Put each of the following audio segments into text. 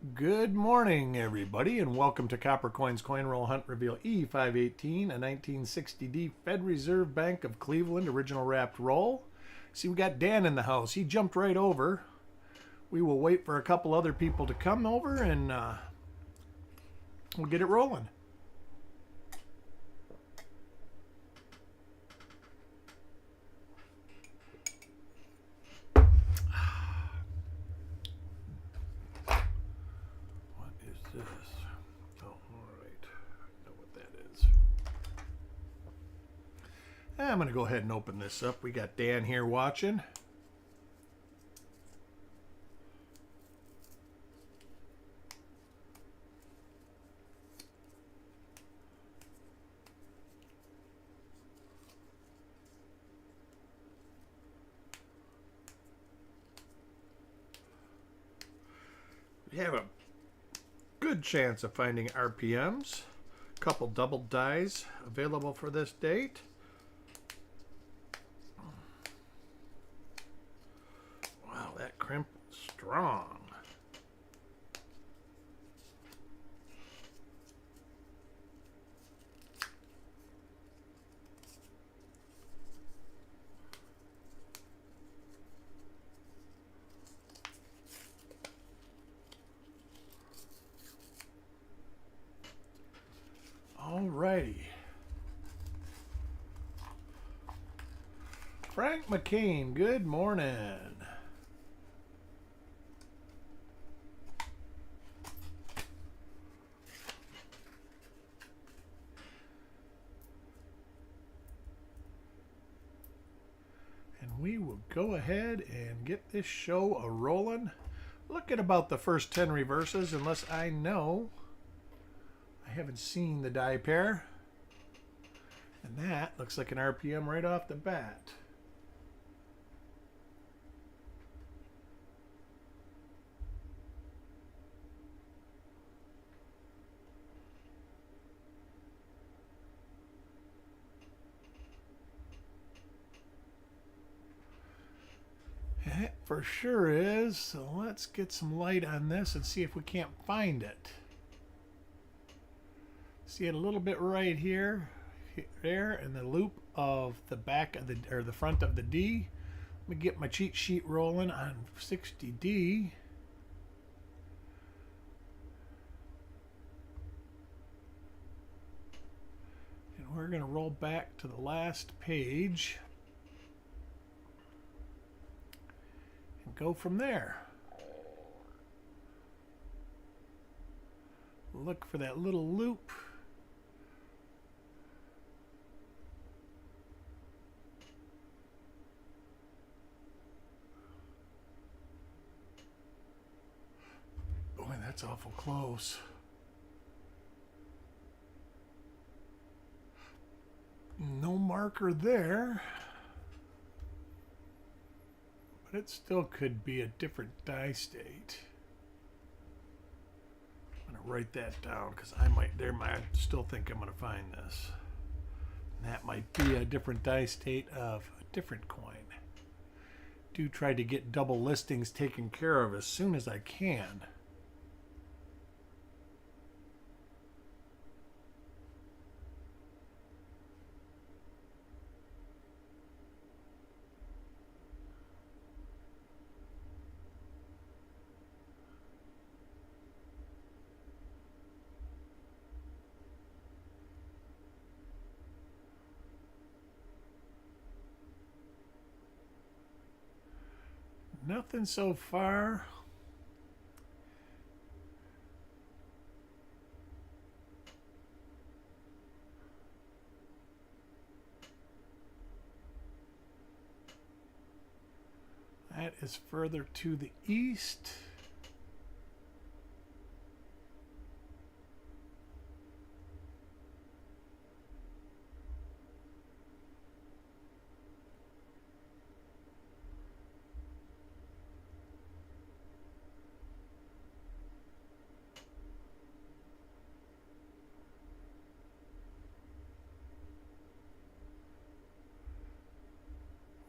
Good morning, everybody, and welcome to Copper Coins Coin Roll Hunt Reveal E518, a 1960D Fed Reserve Bank of Cleveland original wrapped roll. See, we got Dan in the house. He jumped right over. We will wait for a couple other people to come over, and we'll get it rolling. What is this? Oh, all right. I know what that is. I'm going to go ahead and open this up. We got Dan here watching. We have a good chance of finding RPMs. A couple double dies available for this date. Wow, that crimp is strong. Alrighty. Frank McCain, good morning. And we will go ahead and get this show a-rolling. Look at about the first 10 reverses, unless I know. I haven't seen the die pair. And that looks like an RPM right off the bat. It for sure is. So let's get some light on this and see if we can't find it. See it a little bit right here, there, in the loop of the back of the front of the D. Let me get my cheat sheet rolling on 60D. And we're going to roll back to the last page and go from there. Look for that little loop. Boy, that's awful close. No marker there. But it still could be a different die state. I'm going to write that down because I still think I'm going to find this. And that might be a different die state of a different coin. Do try to get double listings taken care of as soon as I can. Nothing so far. That is further to the east.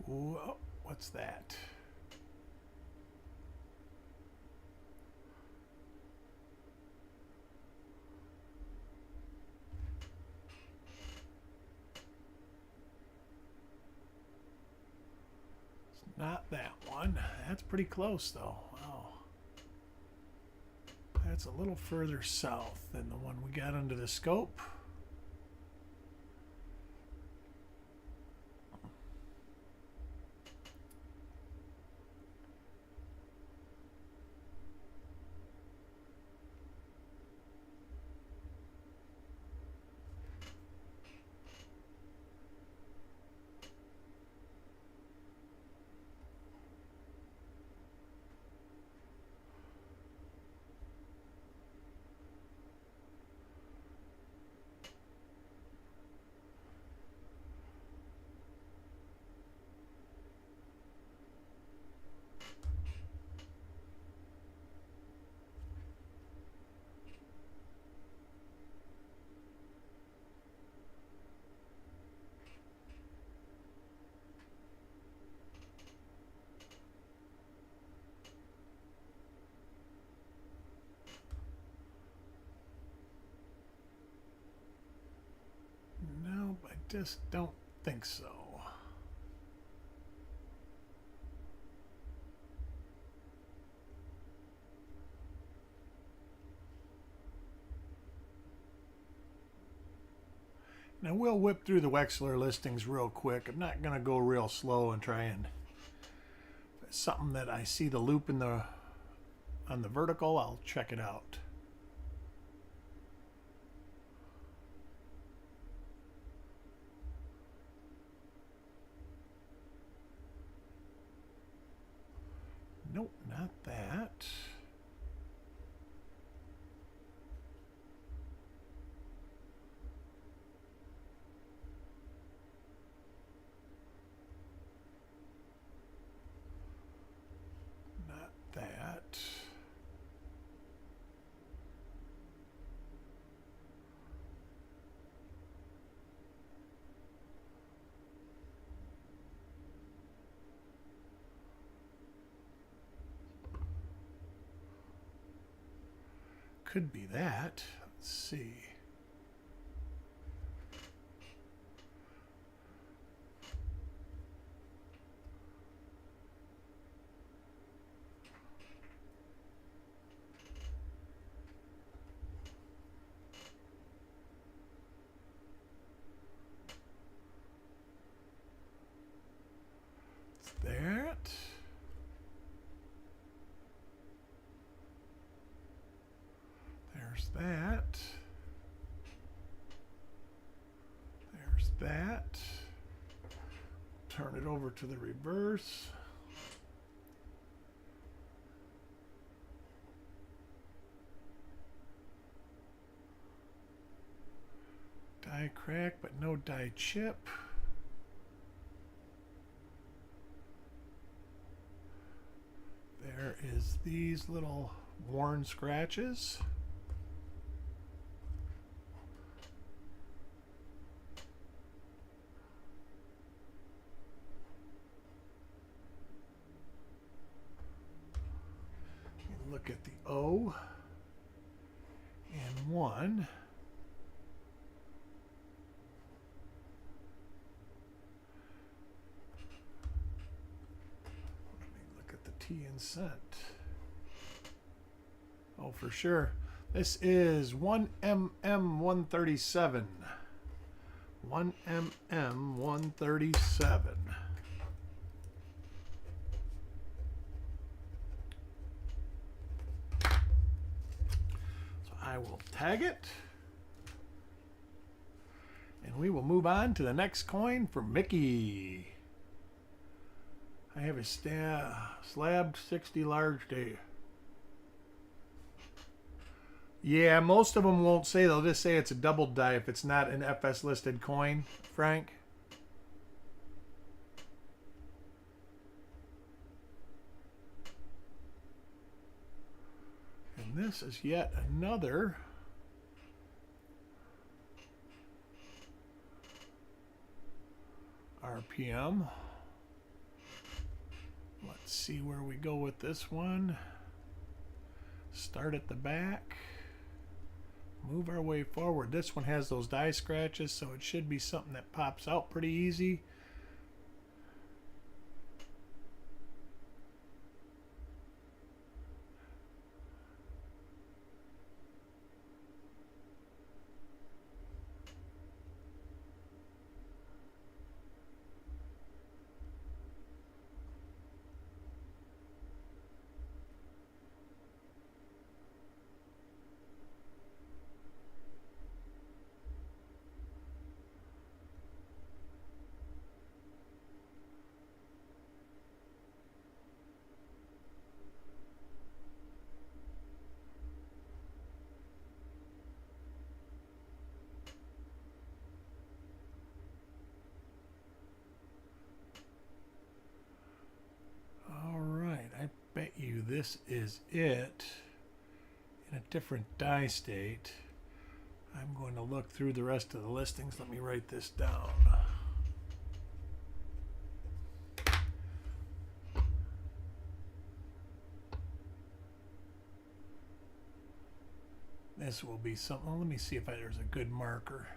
Whoa, what's that? Not that one. That's pretty close though. Wow. That's a little further south than the one we got under the scope. No, I just don't think so. Now we'll whip through the Wexler listings real quick. I'm not going to go real slow and try and something that I see the loop in the on the vertical, I'll check it out. Nope, not that. Not that. Could be that. Let's see. It's that. There's that. There's that. Turn it over to the reverse. Die crack, but no die chip. There is these little worn scratches. Look at the O and 1. Let me look at the T in cent. Oh, for sure. This is 1mm137. 1mm137. I will tag it. And we will move on to the next coin for Mickey. I have a slabbed 60 large day. Yeah, most of them won't say. They'll just say it's a double die if it's not an FS listed coin, Frank. And this is yet another RPM. Let's see where we go with this one. Start at the back. Move our way forward. This one has those die scratches, so it should be something that pops out pretty easy. This Is It in a different die state. I'm going to look through the rest of the listings. Let me write this down. This will be something. Let me see if there's a good marker.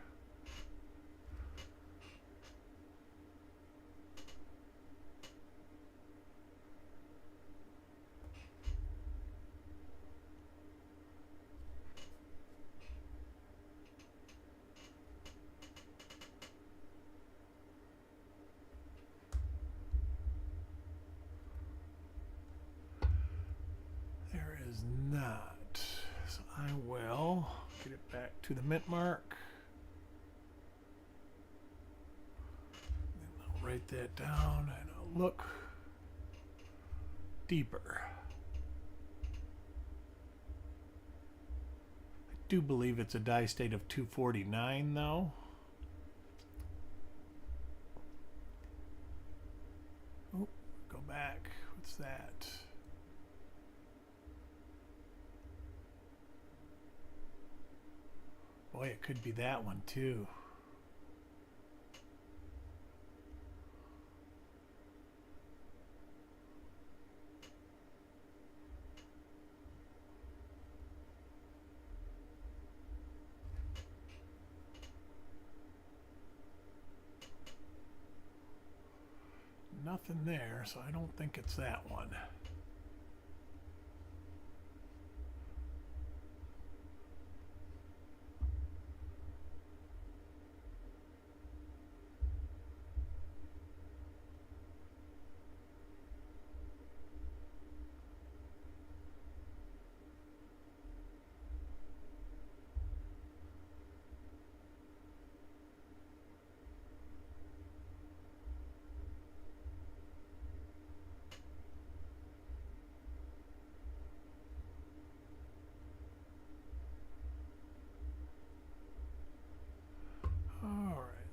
There is not. So I will get it back to the mint mark. And I'll write that down and I'll look deeper. I do believe it's a die state of 249 though. Oh, go back. What's that? Boy, it could be that one too. Nothing there, so I don't think it's that one.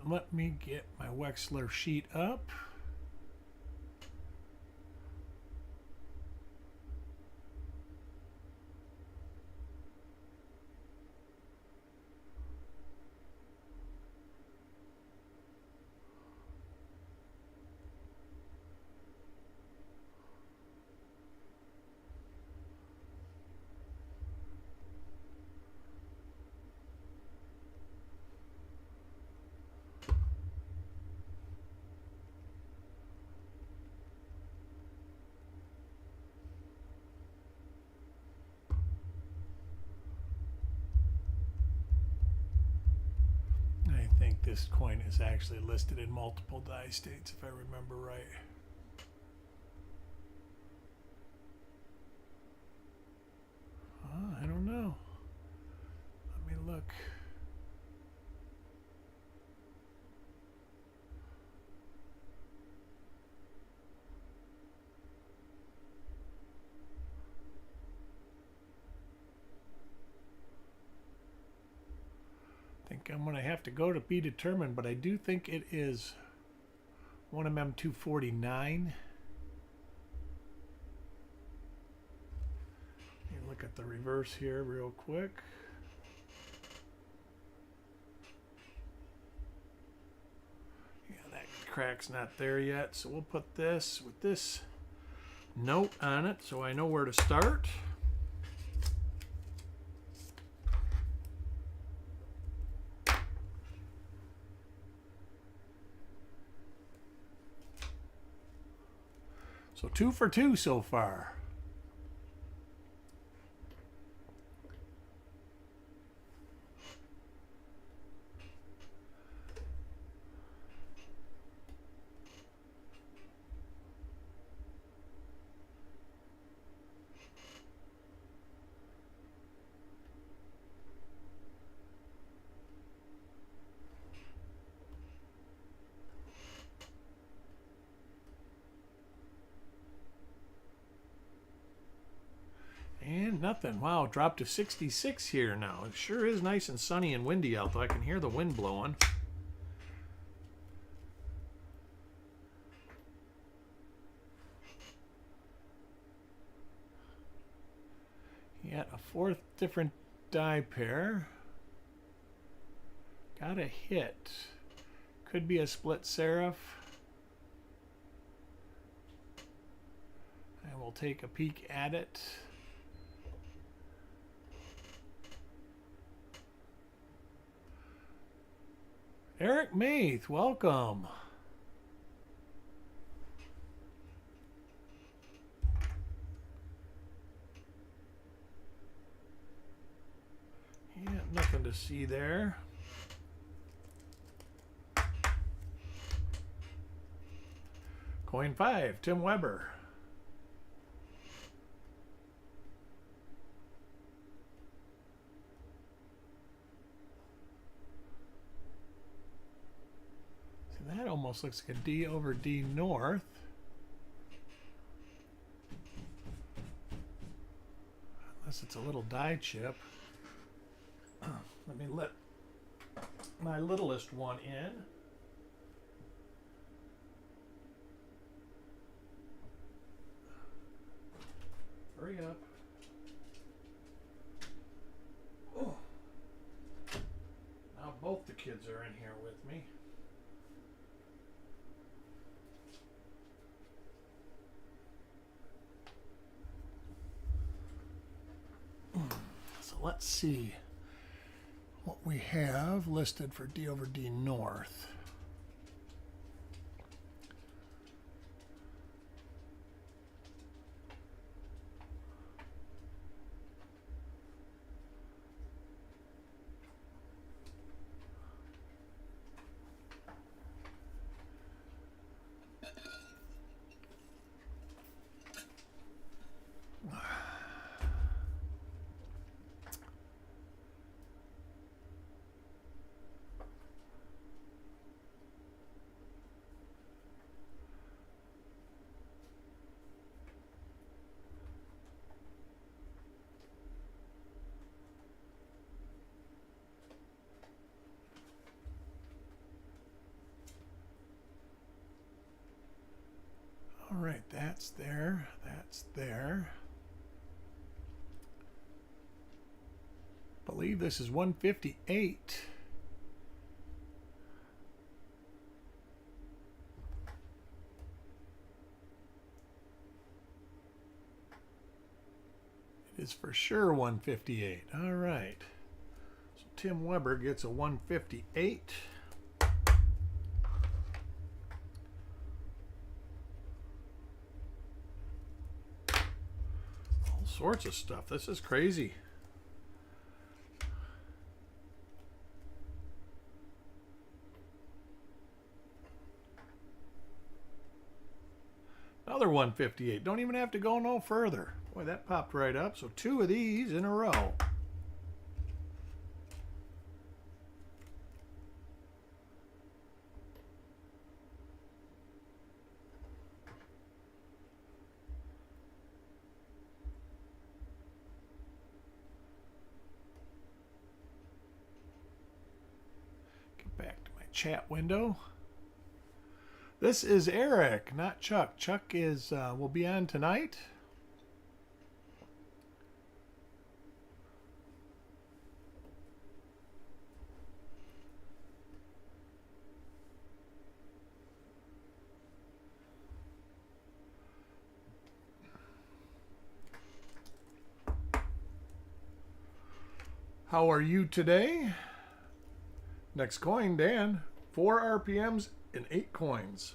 Let me get my Wechsler sheet up. I think this coin is actually listed in multiple die states, if I remember right. I don't know. Let me look. I'm going to have to go to be determined, but I do think it is 1mm249. Look at the reverse here real quick. Yeah, that crack's not there yet, so we'll put this with this note on it so I know where to start. So 2 for 2 so far. And nothing. Wow, dropped to 66 here now. It sure is nice and sunny and windy out, though. I can hear the wind blowing. Got a fourth different die pair. Got a hit. Could be a split serif. I will take a peek at it. Eric Maith, welcome. Yeah, nothing to see there. Coin 5, Tim Weber. See, that almost looks like a D over D north. Unless it's a little die chip. Let me let my littlest one in. Hurry up. Oh. Now both the kids are in here with me. So let's see what we have listed for D over D north. All right, that's there. That's there. I believe this is 158. It is for sure 158. All right. So Tim Weber gets a 158. Sorts of stuff. This is crazy. Another 158. Don't even have to go no further. Boy, that popped right up. So 2 of these in a row. Back to my chat window. This is Eric, not Chuck. Chuck is will be on tonight. How are you today? Next coin, Dan. 4 RPMs and 8 coins.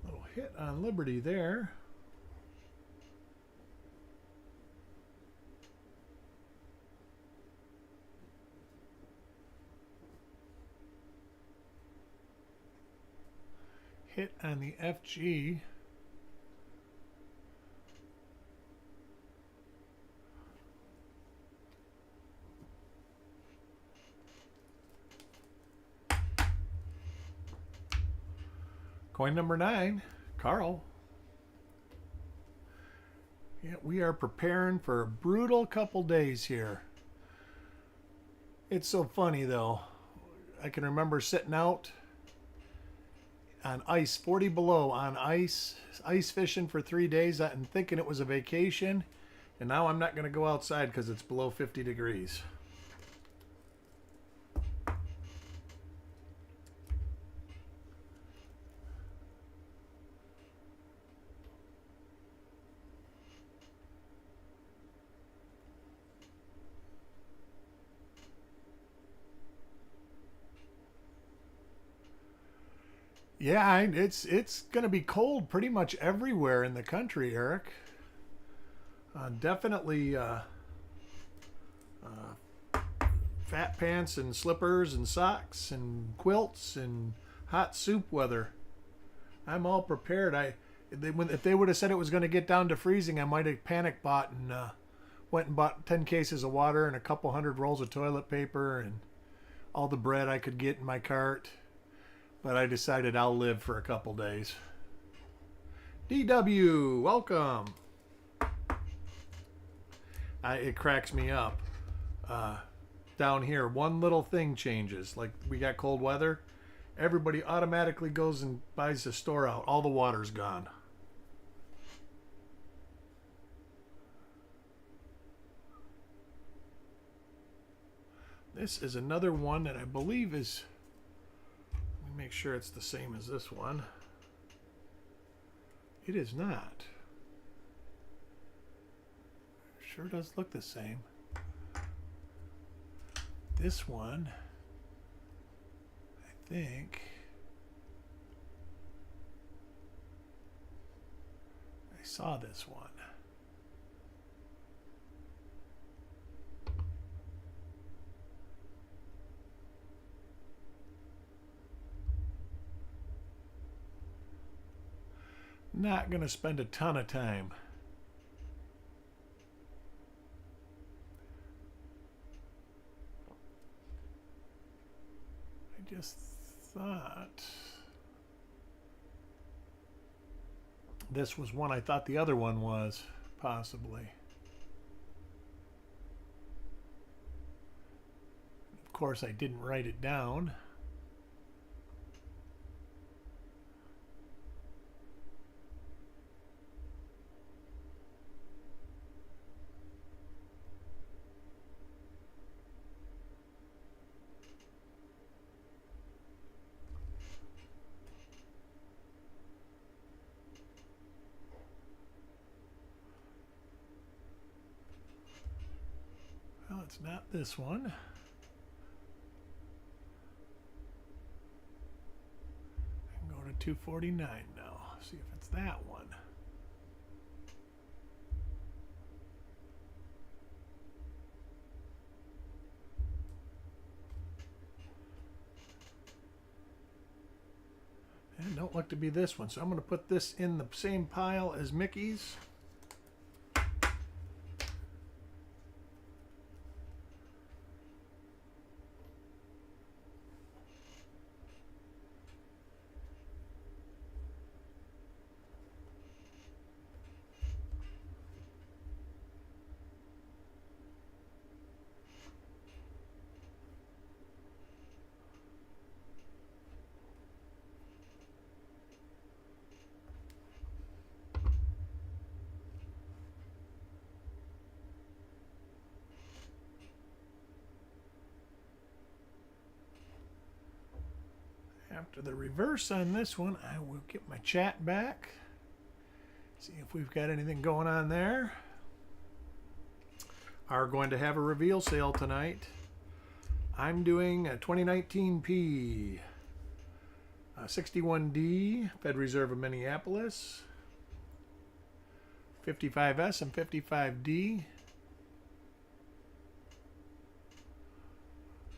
Little hit on Liberty there. Hit on the FG. Coin number 9, Carl. Yeah, we are preparing for a brutal couple days here. It's so funny though. I can remember sitting out on ice, 40 below on ice fishing for 3 days and thinking it was a vacation. And now I'm not going to go outside because it's below 50 degrees. Yeah, it's going to be cold pretty much everywhere in the country, Eric. Definitely fat pants and slippers and socks and quilts and hot soup weather. I'm all prepared. If they would have said it was going to get down to freezing, I might have panic bought and went and bought 10 cases of water and a couple hundred rolls of toilet paper and all the bread I could get in my cart. But I decided I'll live for a couple days. DW, welcome. It cracks me up. Down here, one little thing changes. Like we got cold weather, everybody automatically goes and buys the store out. All the water's gone. This is another one that I believe is... Let me make sure it's the same as this one. It is not. Sure does look the same. This one, I think, I saw this one. Not going to spend a ton of time. I just thought this was one I thought the other one was, possibly. Of course, I didn't write it down. Well, it's not this one. I can go to 249 now. See if it's that one. And don't look to be this one. So I'm going to put this in the same pile as Mickey's. After the reverse on this one, I will get my chat back. See if we've got anything going on there. Are going to have a reveal sale tonight. I'm doing a 2019 P, 61D, Fed Reserve of Minneapolis, 55S and 55D.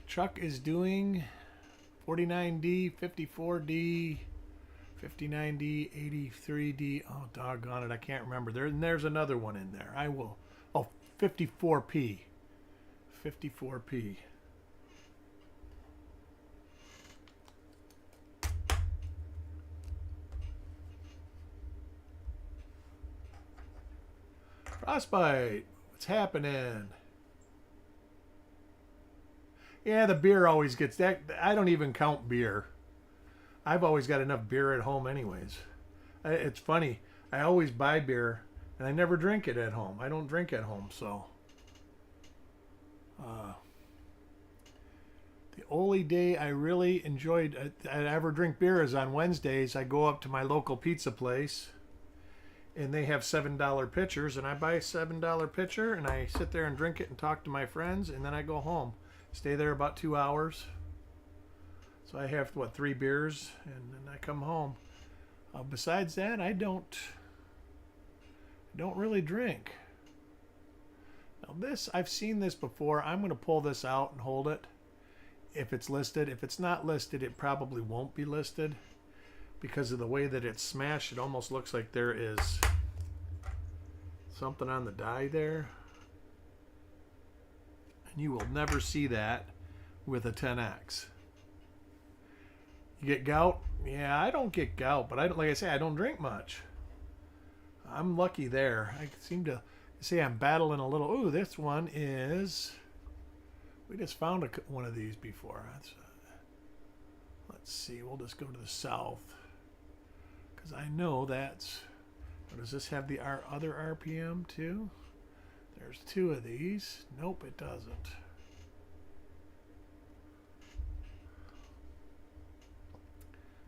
Chuck is doing 49D, 54D, 59D, 83D. Oh, doggone it. I can't remember. There's another one in there. I will. Oh, 54P. 54P. Housebite, what's happening? Yeah, the beer always gets that. I don't even count beer. I've always got enough beer at home, anyways. It's funny. I always buy beer, and I never drink it at home. I don't drink at home, so. The only day I really enjoyed I ever drink beer is on Wednesdays. I go up to my local pizza place, and they have $7 pitchers, and I buy a $7 pitcher, and I sit there and drink it and talk to my friends, and then I go home. Stay there about 2 hours. So I have, 3 beers, and then I come home. Besides that, I don't really drink. Now this, I've seen this before. I'm going to pull this out and hold it if it's listed. If it's not listed, it probably won't be listed because of the way that it's smashed. It almost looks like there is something on the die there. And you will never see that with a 10X. You get gout? Yeah, I don't get gout, but like I say, I don't drink much. I'm lucky there. I seem to say I'm battling a little. Ooh, this one is. We just found one of these before. Let's see. We'll just go to the south because I know that's. Does this have the other RPM too? There's 2 of these. Nope, it doesn't.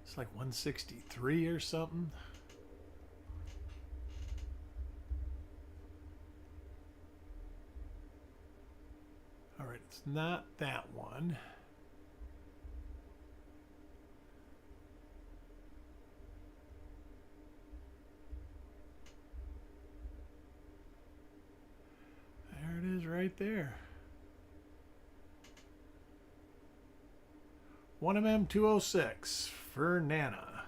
It's like 163 or something. All right, it's not that one. There it is right there. 1MM206 for Nana.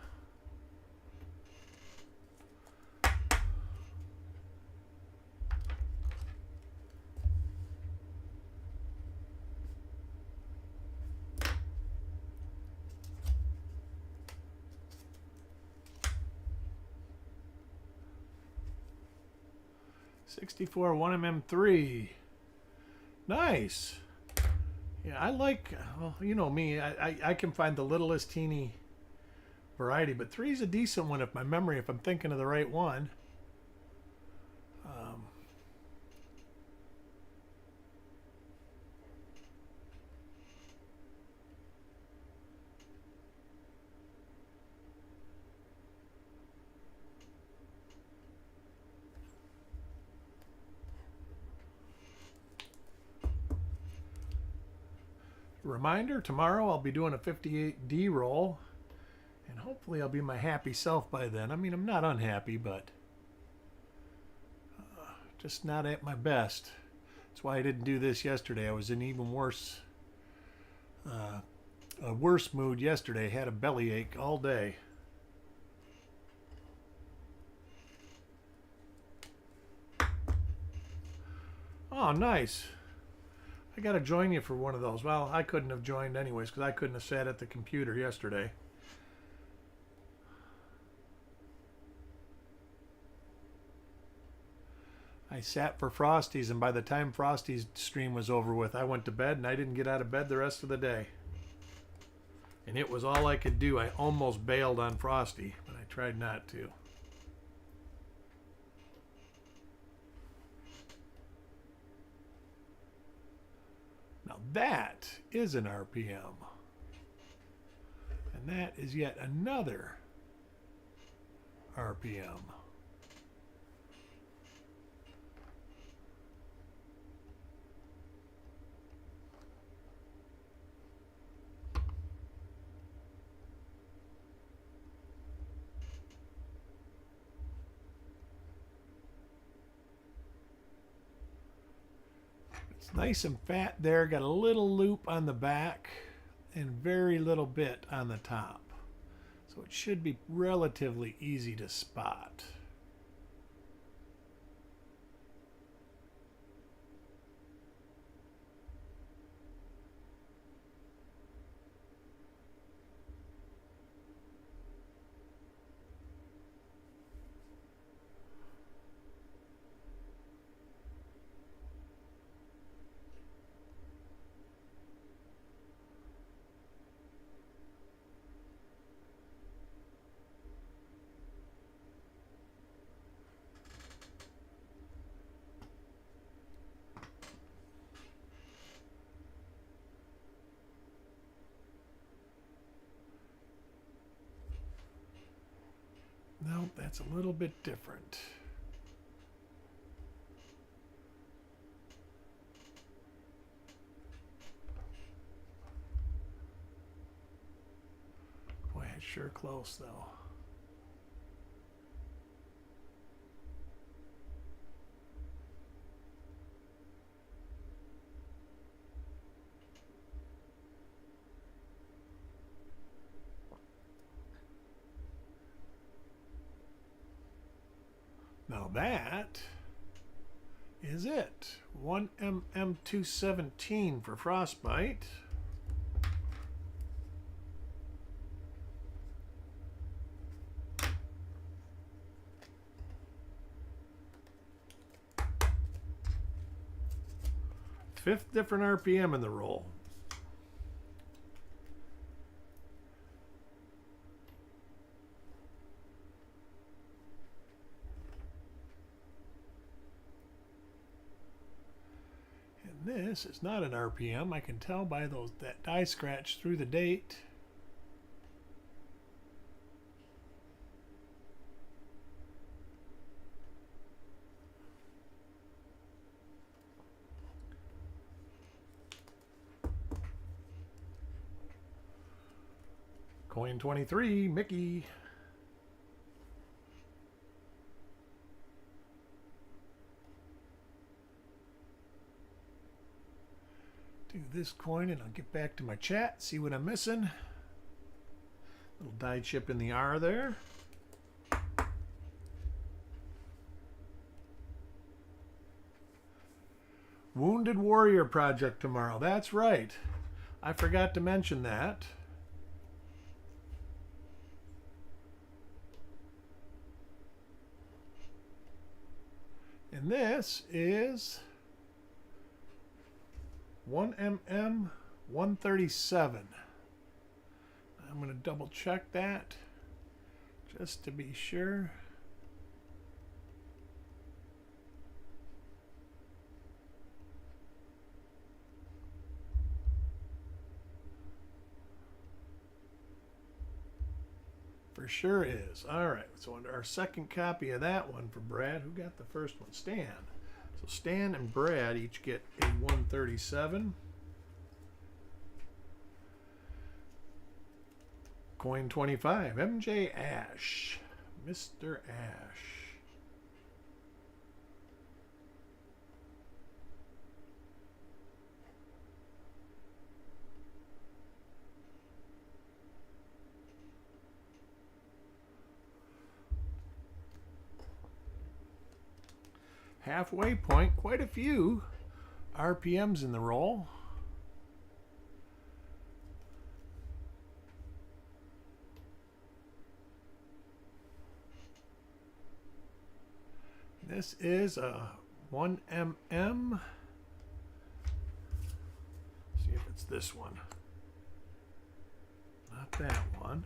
'64 1MM3. Nice. Yeah, I like, well, you know me, I can find the littlest teeny variety, but 3 is a decent one if I'm thinking of the right one. Reminder, tomorrow I'll be doing a 58D roll, and hopefully I'll be my happy self by then. I mean, I'm not unhappy, but just not at my best. That's why I didn't do this yesterday. I was in even worse, a worse mood yesterday. Had a bellyache all day. Oh, nice. I got to join you for one of those. Well, I couldn't have joined anyways because I couldn't have sat at the computer yesterday. I sat for Frosty's, and by the time Frosty's stream was over with, I went to bed, and I didn't get out of bed the rest of the day. And it was all I could do. I almost bailed on Frosty, but I tried not to. Now that is an RPM. And that is yet another RPM. It's nice and fat there. Got a little loop on the back and very little bit on the top. So it should be relatively easy to spot. No, that's a little bit different. Boy, it's sure close though. Now that is it. 1mm217 for frostbite. Fifth different RPM in the roll. This is not an RPM. I can tell by that die scratch through the date. Coin 23, Mickey. Do this coin and I'll get back to my chat, see what I'm missing. Little die chip in the R there. Wounded Warrior Project tomorrow. That's right. I forgot to mention that. And this is 1mm 137. I'm going to double check that just to be sure. For sure is. All right, so under our second copy of that one for Brad. Who got the first one? Stan. So Stan and Brad each get a 137. Coin 25. MJ Ash. Mr. Ash. Halfway point, quite a few RPMs in the roll. This is a 1mm. See if it's this one. Not that one.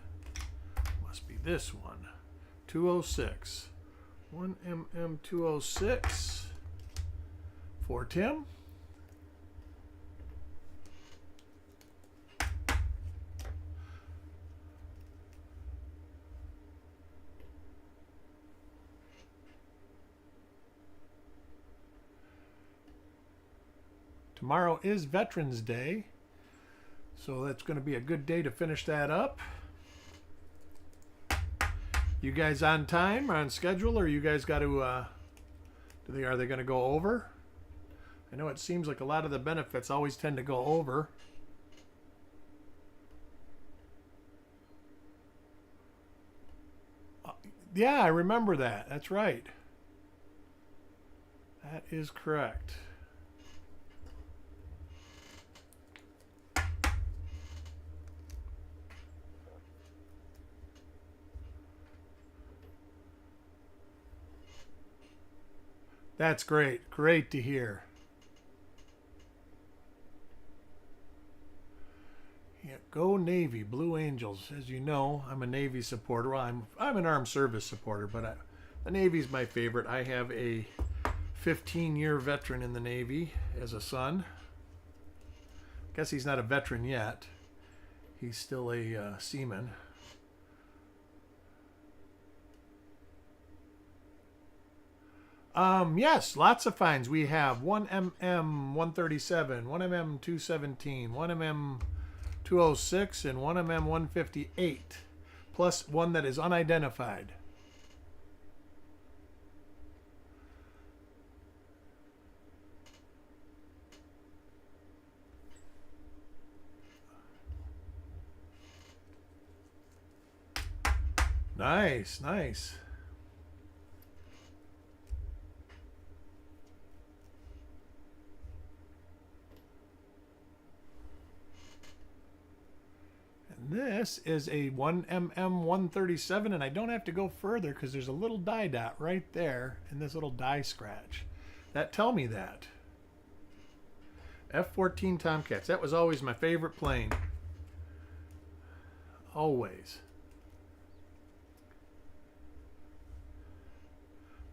Must be this one. 206. 1mm206 for Tim. Tomorrow is Veterans Day, so that's going to be a good day to finish that up. You guys on time or on schedule, or you guys got to are they going to go over? I know it seems like a lot of the benefits always tend to go over. Yeah, I remember that. That's right. That is correct. That's great. Great to hear. Yeah, go Navy, Blue Angels. As you know, I'm a Navy supporter. Well, I'm an armed service supporter, but the Navy's my favorite. I have a 15-year veteran in the Navy as a son. Guess he's not a veteran yet. He's still a seaman. Yes, lots of finds. We have 1mm 137, 1mm 217, 1mm 206, and 1mm 158, plus one that is unidentified. Nice, nice. And this is a 1mm 137, and I don't have to go further because there's a little die dot right there in this little die scratch. That tell me that. F-14 Tomcats. That was always my favorite plane. Always.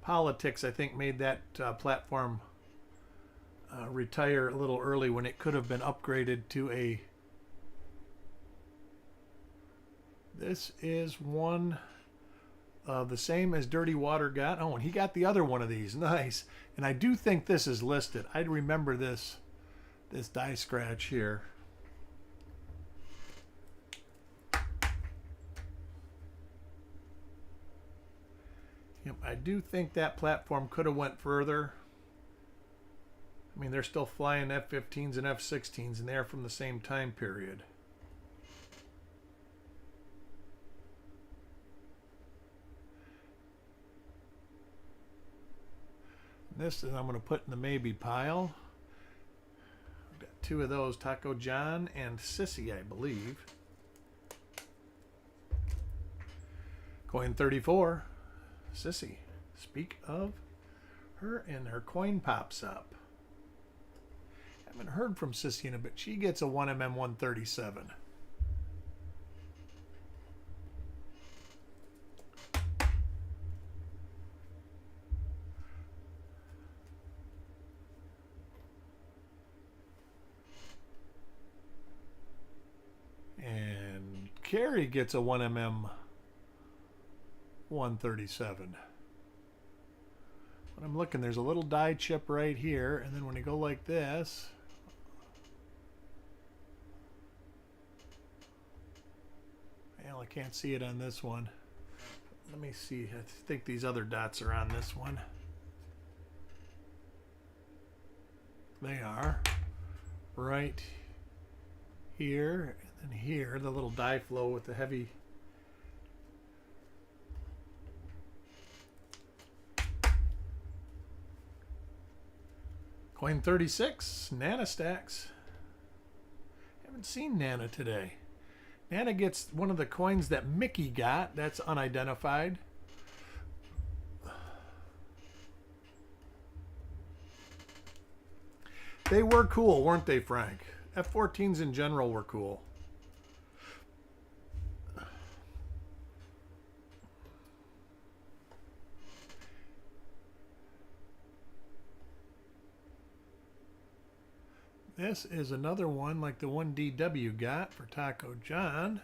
Politics, I think, made that platform retire a little early when it could have been upgraded to a... This is one the same as Dirty Water got. Oh, and he got the other one of these. Nice. And I do think this is listed. I remember this die scratch here. Yep, I do think that platform could have went further. I mean, they're still flying F-15s and F-16s, and they're from the same time period. This is I'm going to put in the maybe pile. We've got two of those, Taco John and Sissy, I believe. Coin 34. Sissy. Speak of her, and her coin pops up. Haven't heard from Sissy in a bit. She gets a 1mm 137. And Carrie gets a 1mm 137. When I'm looking, there's a little die chip right here, and then when you go like this, well, I can't see it on this one. Let me see. I think these other dots are on this one. They are right here and then here, the little die flow with the heavy. Coin 36, Nana stacks. Haven't seen Nana today. Nana gets one of the coins that Mickey got. That's unidentified. They were cool, weren't they, Frank? F-14s in general were cool. This is another one like the one DW got for Taco John.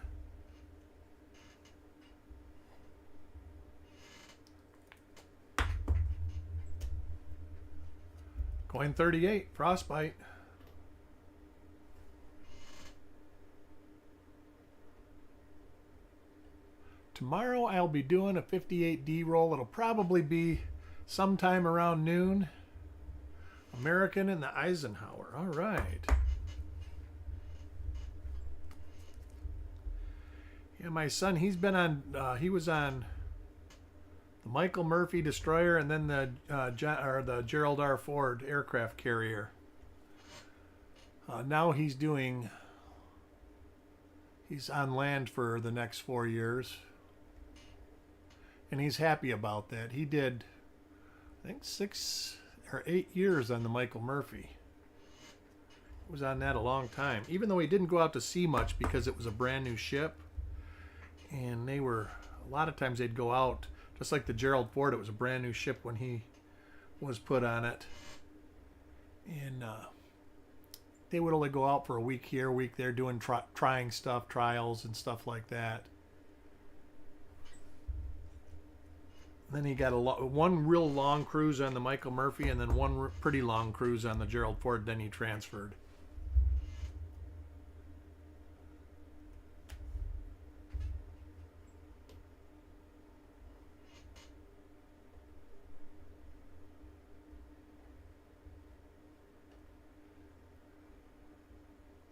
Coin 38, Frostbite. Tomorrow I'll be doing a 58D roll. It'll probably be sometime around noon. American and the Eisenhower. All right. Yeah, my son, he's been on, he was on the Michael Murphy destroyer and then the Gerald R. Ford aircraft carrier. Now he's on land for the next 4 years. And he's happy about that. He did, I think, 6 or 8 years on the Michael Murphy. He was on that a long time, even though he didn't go out to sea much because it was a brand new ship. And they were, a lot of times they'd go out, just like the Gerald Ford, it was a brand new ship when he was put on it. And they would only go out for a week here, a week there, doing trying stuff, trials and stuff like that. Then he got one real long cruise on the Michael Murphy, and then one pretty long cruise on the Gerald Ford. Then he transferred.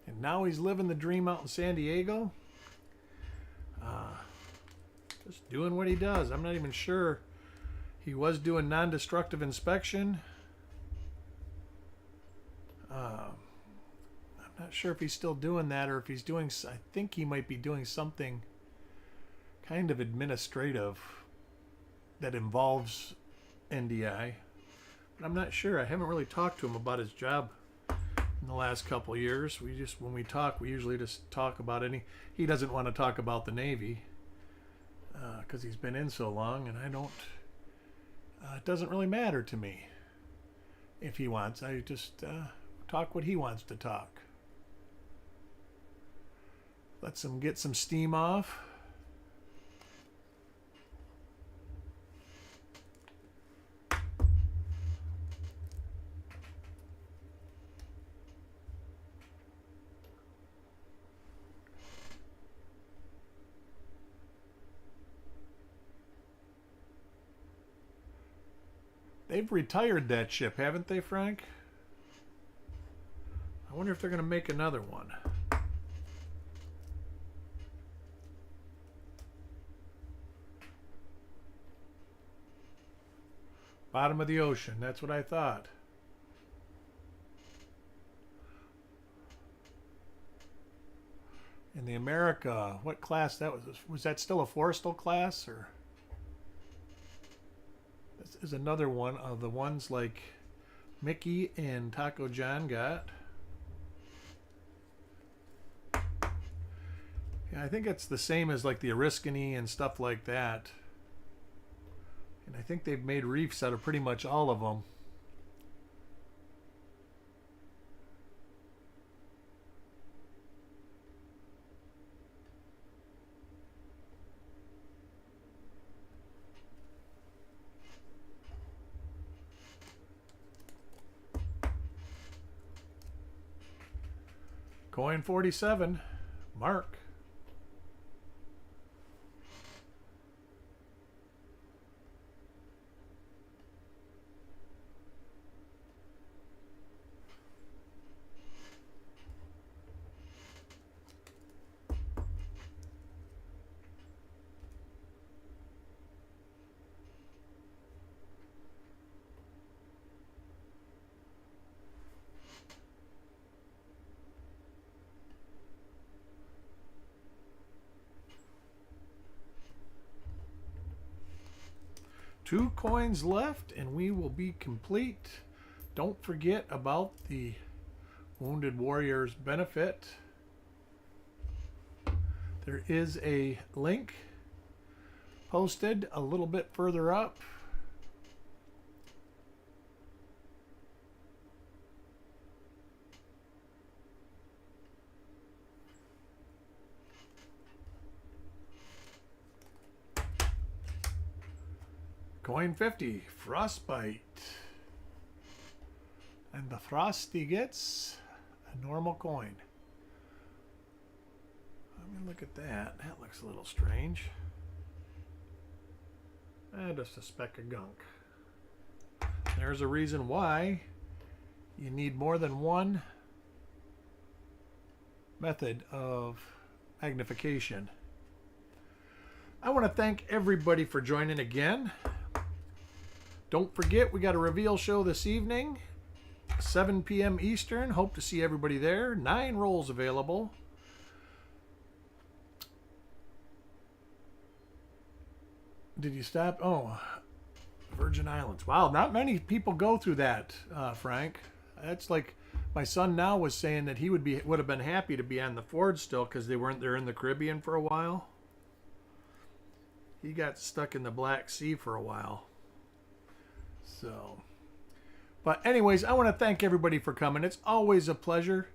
And now he's living the dream out in San Diego. Just doing what he does. I'm not even sure. He was doing non-destructive inspection. I'm not sure if he's still doing that or if he's doing... I think he might be doing something kind of administrative that involves NDI. But I'm not sure. I haven't really talked to him about his job in the last couple of years. When we talk, we usually just talk about he doesn't want to talk about the Navy because he's been in so long, and I don't, it doesn't really matter to me if he wants. I just talk what he wants to talk. Let's him get some steam off. They've retired that ship, haven't they, Frank? I wonder if they're going to make another one. Bottom of the ocean, that's what I thought. In the America, what class that was? Was that still a Forrestal class, or? This is another one of the ones like Mickey and Taco John got. Yeah, I think it's the same as like the Oriskany and stuff like that. And I think they've made reefs out of pretty much all of them. Coin 47, Mark. Two coins left and we will be complete. Don't forget about the Wounded Warriors benefit. There is a link posted a little bit further up. Coin 50, Frostbite. And the Frosty gets a normal coin. Let me look at that. That looks a little strange. Just a speck of gunk. There's a reason why you need more than one method of magnification. I want to thank everybody for joining again. Don't forget, we got a reveal show this evening, 7 p.m. Eastern. Hope to see everybody there. 9 rolls available. Did you stop? Oh, Virgin Islands. Wow, not many people go through that, Frank. That's like my son now was saying that he would have been happy to be on the Ford still because they weren't there in the Caribbean for a while. He got stuck in the Black Sea for a while. So, but anyways, I want to thank everybody for coming. It's always a pleasure,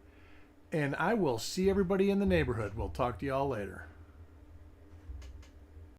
and I will see everybody in the neighborhood. We'll talk to you all later.